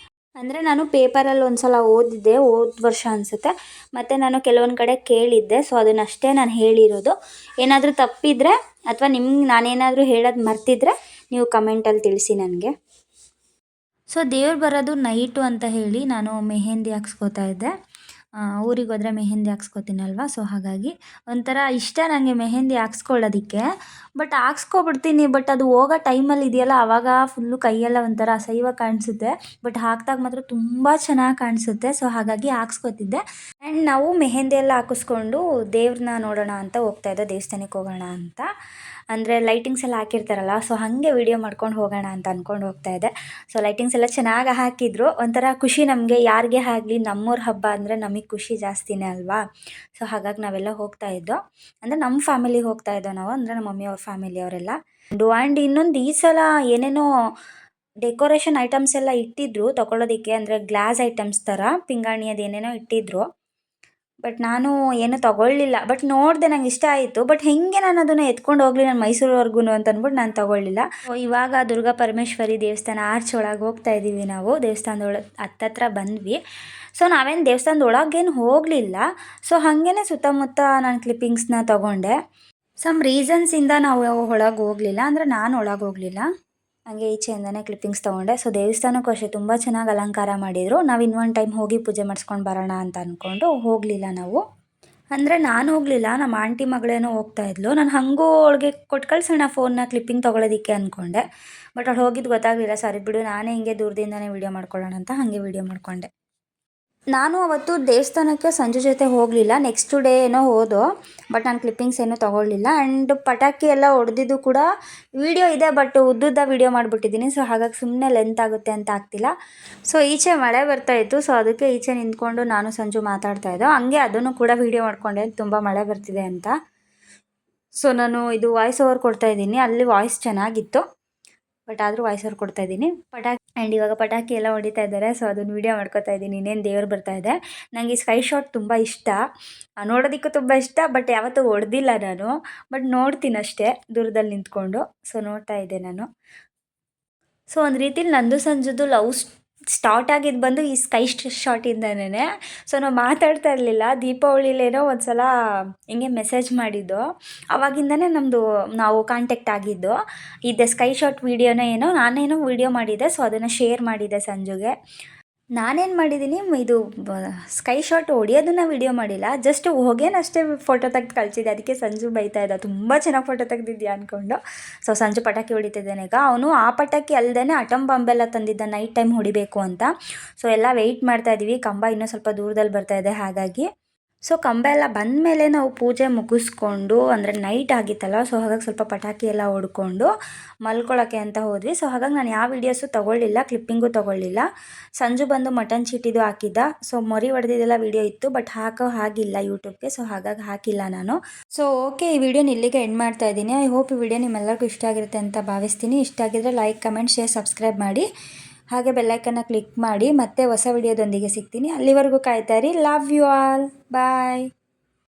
ಅಂದರೆ ನಾನು ಪೇಪರಲ್ಲಿ ಒಂದು ಸಲ ಓದಿದ್ದೆ, ಹೋದ ವರ್ಷ ಅನಿಸುತ್ತೆ. ಮತ್ತು ನಾನು ಕೆಲವೊಂದು ಕಡೆ ಕೇಳಿದ್ದೆ, ಸೊ ಅದನ್ನಷ್ಟೇ ನಾನು ಹೇಳಿರೋದು. ಏನಾದರೂ ತಪ್ಪಿದರೆ ಅಥವಾ ನಿಮ್ಗೆ ನಾನೇನಾದರೂ ಹೇಳೋದು ಮರ್ತಿದ್ರೆ ನೀವು ಕಮೆಂಟಲ್ಲಿ ತಿಳಿಸಿ ನನಗೆ. ಸೊ ದೇವ್ರು ಬರೋದು ನೈಟು ಅಂತ ಹೇಳಿ ನಾನು ಮೆಹಂದಿ ಹಾಕ್ಸ್ಕೊತಾ ಇದ್ದೆ. ಊರಿಗೆ ಹೋದರೆ ಮೆಹಂದಿ ಹಾಕ್ಸ್ಕೊತೀನಲ್ವ, ಸೊ ಹಾಗಾಗಿ ಒಂಥರ ಇಷ್ಟ ನನಗೆ ಮೆಹಂದಿ ಹಾಕ್ಸ್ಕೊಳ್ಳೋದಕ್ಕೆ. ಬಟ್ ಹಾಕ್ಸ್ಕೊಬಿಡ್ತೀನಿ, ಬಟ್ ಅದು ಹೋಗೋ ಟೈಮಲ್ಲಿ ಇದೆಯಲ್ಲ ಆವಾಗ ಫುಲ್ಲು ಕೈಯೆಲ್ಲ ಒಂಥರ ಅಸಹ್ಯವಾಗಿ ಕಾಣಿಸುತ್ತೆ. ಬಟ್ ಹಾಕ್ದಾಗ ಮಾತ್ರ ತುಂಬ ಚೆನ್ನಾಗಿ ಕಾಣಿಸುತ್ತೆ, ಸೊ ಹಾಗಾಗಿ ಹಾಕ್ಸ್ಕೊತಿದ್ದೆ. ಆ್ಯಂಡ್ ನಾವು ಮೆಹಂದಿ ಎಲ್ಲ ಹಾಕಿಸ್ಕೊಂಡು ದೇವ್ರನ್ನ ನೋಡೋಣ ಅಂತ ಹೋಗ್ತಾಯಿದ್ದೆ, ದೇವಸ್ಥಾನಕ್ಕೆ ಹೋಗೋಣ ಅಂತ. ಅಂದರೆ ಲೈಟಿಂಗ್ಸ್ ಎಲ್ಲ ಹಾಕಿರ್ತಾರಲ್ಲ, ಸೊ ಹಾಗೆ ವೀಡಿಯೋ ಮಾಡ್ಕೊಂಡು ಹೋಗೋಣ ಅಂತ ಅಂದ್ಕೊಂಡು ಹೋಗ್ತಾಯಿದ್ದೆ. ಸೊ ಲೈಟಿಂಗ್ಸ್ ಎಲ್ಲ ಚೆನ್ನಾಗಿ ಹಾಕಿದ್ರು, ಒಂಥರ ಖುಷಿ ನಮಗೆ. ಯಾರಿಗೇ ಆಗಲಿ ನಮ್ಮೂರ ಹಬ್ಬ ಅಂದರೆ ನಮಗೆ ಖುಷಿ ಜಾಸ್ತಿನೇ ಅಲ್ವಾ. ಸೊ ಹಾಗಾಗಿ ನಾವೆಲ್ಲ ಹೋಗ್ತಾಯಿದ್ದೋ, ಅಂದರೆ ನಮ್ಮ ಫ್ಯಾಮಿಲಿ ಹೋಗ್ತಾಯಿದ್ದೋ ನಾವು, ಅಂದರೆ ನಮ್ಮ ಮಮ್ಮಿಯವ್ರ ಫ್ಯಾಮಿಲಿಯವರೆಲ್ಲ. ಆ್ಯಂಡ್ ಇನ್ನೊಂದು ಈ ಸಲ ಏನೇನೋ ಡೆಕೋರೇಷನ್ ಐಟಮ್ಸ್ ಎಲ್ಲ ಇಟ್ಟಿದ್ರು ತೊಗೊಳೋದಕ್ಕೆ, ಅಂದರೆ ಗ್ಲಾಸ್ ಐಟಮ್ಸ್ ಥರ ಪಿಂಗಾಣಿ ಅದೇನೇನೋ ಇಟ್ಟಿದ್ರು. ಬಟ್ ನಾನು ಏನೂ ತೊಗೊಳ್ಳಿಲ್ಲ. ಬಟ್ ನೋಡಿದೆ, ನಂಗೆ ಇಷ್ಟ ಆಯಿತು. ಬಟ್ ಹೇಗೆ ನಾನು ಅದನ್ನು ಎತ್ಕೊಂಡು ಹೋಗಲಿ ನಾನು ಮೈಸೂರುವರೆಗೂ ಅಂತ ಅಂದ್ಬಿಟ್ಟು ನಾನು ತೊಗೊಳ್ಳಿಲ್ಲ. ಇವಾಗ ದುರ್ಗಾ ಪರಮೇಶ್ವರಿ ದೇವಸ್ಥಾನ ಆರ್ಚ್ ಒಳಗೆ ಹೋಗ್ತಾ ಇದ್ದೀವಿ ನಾವು. ದೇವಸ್ಥಾನದೊಳಗೆ ಹತ್ತತ್ರ ಬಂದ್ವಿ. ಸೊ ನಾವೇನು ದೇವಸ್ಥಾನದ ಒಳಗೇನು ಹೋಗಲಿಲ್ಲ. ಸೊ ಹಾಗೇ ಸುತ್ತಮುತ್ತ ನಾನು ಕ್ಲಿಪ್ಪಿಂಗ್ಸ್ನ ತೊಗೊಂಡೆ. ಸಮ್ ರೀಸನ್ಸಿಂದ ನಾವು ಒಳಗೆ ಹೋಗಲಿಲ್ಲ, ಅಂದರೆ ನಾನು ಒಳಗೆ ಹೋಗಲಿಲ್ಲ. ಹಾಗೆ ಈಚೆಯಿಂದನೇ ಕ್ಲಿಪ್ಪಿಂಗ್ಸ್ ತೊಗೊಂಡೆ. ಸೊ ದೇವಸ್ಥಾನಕ್ಕೂ ಅಷ್ಟೇ ತುಂಬ ಚೆನ್ನಾಗಿ ಅಲಂಕಾರ ಮಾಡಿದರು. ನಾವು ಇನ್ನೊಂದು ಟೈಮ್ ಹೋಗಿ ಪೂಜೆ ಮಾಡಿಸ್ಕೊಂಡು ಬರೋಣ ಅಂತ ಅಂದ್ಕೊಂಡು ಹೋಗಲಿಲ್ಲ ನಾವು. ಅಂದರೆ ನಾನು ಹೋಗಲಿಲ್ಲ, ನಮ್ಮ ಆಂಟಿ ಮಗಳೇನೋ ಹೋಗ್ತಾಯಿದ್ಲು. ನಾನು ಹಾಗೂ ಅವಳಿಗೆ ಕೊಟ್ಟು ಕಳ್ಸೋಣ ಫೋನ್ನ ಕ್ಲಿಪ್ಪಿಂಗ್ ತೊಗೊಳೋದಕ್ಕೆ ಅಂದ್ಕೊಂಡೆ. ಬಟ್ ಅವ್ಳು ಹೋಗಿದ್ದು ಗೊತ್ತಾಗಲಿಲ್ಲ. ಸರಿ ಬಿಡು, ನಾನೇ ಹಿಂಗೆ ದೂರದಿಂದನೇ ವೀಡಿಯೋ ಮಾಡ್ಕೊಳ್ಳೋಣ ಅಂತ ಹಾಗೆ ವೀಡಿಯೋ ಮಾಡ್ಕೊಂಡೆ. ನಾನು ಅವತ್ತು ದೇವಸ್ಥಾನಕ್ಕೆ ಸಂಜೆ ಜೊತೆ ಹೋಗಲಿಲ್ಲ, ನೆಕ್ಸ್ಟ್ ಡೇ ಏನೋ ಹೋದೋ. ಬಟ್ ನಾನು ಕ್ಲಿಪ್ಪಿಂಗ್ಸ್ ಏನೂ ತೊಗೊಳ್ಳಿಲ್ಲ. ಆ್ಯಂಡ್ ಪಟಾಕಿ ಎಲ್ಲ ಹೊಡೆದಿದ್ದು ಕೂಡ ವೀಡಿಯೋ ಇದೆ, ಬಟ್ ಉದ್ದುದ್ದ ವೀಡಿಯೋ ಮಾಡಿಬಿಟ್ಟಿದ್ದೀನಿ. ಸೊ ಹಾಗಾಗಿ ಸುಮ್ಮನೆ ಲೆಂತ್ ಆಗುತ್ತೆ ಅಂತ ಆಗ್ತಿಲ್ಲ. ಸೊ ಈಚೆ ಮಳೆ ಬರ್ತಾಯಿತ್ತು, ಸೊ ಅದಕ್ಕೆ ಈಚೆ ನಿಂತ್ಕೊಂಡು ನಾನು ಸಂಜು ಮಾತಾಡ್ತಾಯಿದ್ದೋ. ಹಂಗೆ ಅದನ್ನು ಕೂಡ ವೀಡಿಯೋ ಮಾಡ್ಕೊಂಡೆ, ತುಂಬ ಮಳೆ ಬರ್ತಿದೆ ಅಂತ. ಸೊ ನಾನು ಇದು ವಾಯ್ಸ್ ಓವರ್ ಕೊಡ್ತಾಯಿದ್ದೀನಿ, ಅಲ್ಲಿ ವಾಯ್ಸ್ ಚೆನ್ನಾಗಿತ್ತು, ಬಟ್ ಆದರೂ ವಾಯ್ಸ್ ಓವರ್ ಕೊಡ್ತಾಯಿದ್ದೀನಿ. ಆ್ಯಂಡ್ ಇವಾಗ ಪಟಾಕಿ ಎಲ್ಲ ಹೊಡಿತಾ ಇದ್ದಾರೆ, ಸೊ ಅದನ್ನು ವೀಡಿಯೋ ಮಾಡ್ಕೊತಾ ಇದ್ದೀನಿ. ಇನ್ನೇನು ದೇವ್ರು ಬರ್ತಾಯಿದೆ. ನನಗೆ ಸ್ಕೈ ಶಾಟ್ ತುಂಬ ಇಷ್ಟ, ನೋಡೋದಕ್ಕೂ ತುಂಬ ಇಷ್ಟ. ಬಟ್ ಯಾವತ್ತೂ ಹೊಡೆದಿಲ್ಲ ನಾನು, ಬಟ್ ನೋಡ್ತೀನಿ ಅಷ್ಟೇ ದೂರದಲ್ಲಿ ನಿಂತ್ಕೊಂಡು. ಸೊ ನೋಡ್ತಾ ಇದ್ದೆ ನಾನು. ಸೊ ಒಂದು ರೀತಿಲಿ ನಂದು ಸಂಜುದು ಲವ್ ಸ್ಟಾರ್ಟ್ ಆಗಿದ್ದು ಬಂದು ಈ ಸ್ಕೈ ಶಾಟಿಂದನೇ. ಸೊ ನಾವು ಮಾತಾಡ್ತಾ ಇರಲಿಲ್ಲ. ದೀಪಾವಳಿಲೇನೋ ಒಂದು ಸಲ ಹಿಂಗೆ ಮೆಸೇಜ್ ಮಾಡಿದ್ದು, ಆವಾಗಿಂದನೇ ನಾವು ಕಾಂಟ್ಯಾಕ್ಟ್ ಆಗಿದ್ದು. ಇದು ಸ್ಕೈ ಶಾಟ್ ವೀಡಿಯೋನ ಏನೋ ನಾನೇನೋ ವೀಡಿಯೋ ಮಾಡಿದ್ದೆ, ಸೊ ಅದನ್ನು ಶೇರ್ ಮಾಡಿದ್ದೆ ಸಂಜುಗೆ. ನಾನೇನು ಮಾಡಿದ್ದೀನಿ, ಇದು ಸ್ಕೈ ಶಾಟ್ ಹೊಡಿಯೋದನ್ನು ವೀಡಿಯೋ ಮಾಡಿಲ್ಲ, ಜಸ್ಟ್ ಹೋಗೇನಷ್ಟೇ ಫೋಟೋ ತೆಗೆದು ಕಳಿಸಿದ್ದೆ. ಅದಕ್ಕೆ ಸಂಜು ಬೈತಾ ಇದ್ದ, ತುಂಬ ಚೆನ್ನಾಗಿ ಫೋಟೋ ತೆಗೆದಿದ್ಯಾ ಅಂದ್ಕೊಂಡು. ಸೊ ಸಂಜು ಪಟಾಕಿ ಹೊಡಿತಿದ್ದಾನೆ ಈಗ. ಅವನು ಆ ಪಟಾಕಿ ಅಲ್ಲದೆ ಅಟಮ್ ಬಾಂಬೆಲ್ಲ ತಂದಿದ್ದ, ನೈಟ್ ಟೈಮ್ ಹೊಡಿಬೇಕು ಅಂತ. ಸೊ ಎಲ್ಲ ವೆಯ್ಟ್ ಮಾಡ್ತಾಯಿದ್ದೀವಿ, ಕಂಬ ಇನ್ನೂ ಸ್ವಲ್ಪ ದೂರದಲ್ಲಿ ಬರ್ತಾಯಿದೆ ಹಾಗಾಗಿ. ಸೊ ಕಂಬ ಎಲ್ಲ ಬಂದಮೇಲೆ ನಾವು ಪೂಜೆ ಮುಗಿಸ್ಕೊಂಡು, ಅಂದರೆ ನೈಟ್ ಆಗಿತ್ತಲ್ಲ, ಸೊ ಹಾಗಾಗಿ ಸ್ವಲ್ಪ ಪಟಾಕಿ ಎಲ್ಲ ಹೊಡ್ಕೊಂಡು ಮಲ್ಕೊಳ್ಳೋಕ್ಕೆ ಅಂತ ಹೋದ್ವಿ. ಸೊ ಹಾಗಾಗಿ ನಾನು ಯಾವ ವೀಡಿಯೋಸು ತೊಗೊಳ್ಳಿಲ್ಲ, ಕ್ಲಿಪ್ಪಿಂಗು ತೊಗೊಳ್ಳಿಲ್ಲ. ಸಂಜು ಬಂದು ಮಟನ್ ಚೀಟಿದು ಹಾಕಿದ್ದ. ಸೊ ಮೊರಿ ಹೊಡೆದಿದ್ದೆಲ್ಲ ವೀಡಿಯೋ ಇತ್ತು, ಬಟ್ ಹಾಕೋ ಹಾಗಿಲ್ಲ ಯೂಟ್ಯೂಬ್ಗೆ, ಸೊ ಹಾಗಾಗಿ ಹಾಕಿಲ್ಲ ನಾನು. ಸೊ ಓಕೆ, ಈ ವಿಡಿಯೋನ ಇಲ್ಲಿಗೆ ಎಂಡ್ ಮಾಡ್ತಾ ಇದ್ದೀನಿ. ಐ ಹೋಪ್ ಈ ವಿಡಿಯೋ ನಿಮ್ಮೆಲ್ಲರಿಗೂ ಇಷ್ಟ ಆಗಿರುತ್ತೆ ಅಂತ ಭಾವಿಸ್ತೀನಿ. ಇಷ್ಟ ಆಗಿದ್ರೆ ಲೈಕ್, ಕಮೆಂಟ್, ಶೇರ್, ಸಬ್ಸ್ಕ್ರೈಬ್ ಮಾಡಿ. ಹಾಗೆ ಬೆಲ್ಲೈಕನ್ನ ಕ್ಲಿಕ್ ಮಾಡಿ. ಮತ್ತೆ ಹೊಸ ವಿಡಿಯೋದೊಂದಿಗೆ ಸಿಗ್ತೀನಿ. ಅಲ್ಲಿವರೆಗೂ ಕಾಯ್ತಾ ಇರಿ. Love you all. ಬಾಯ್.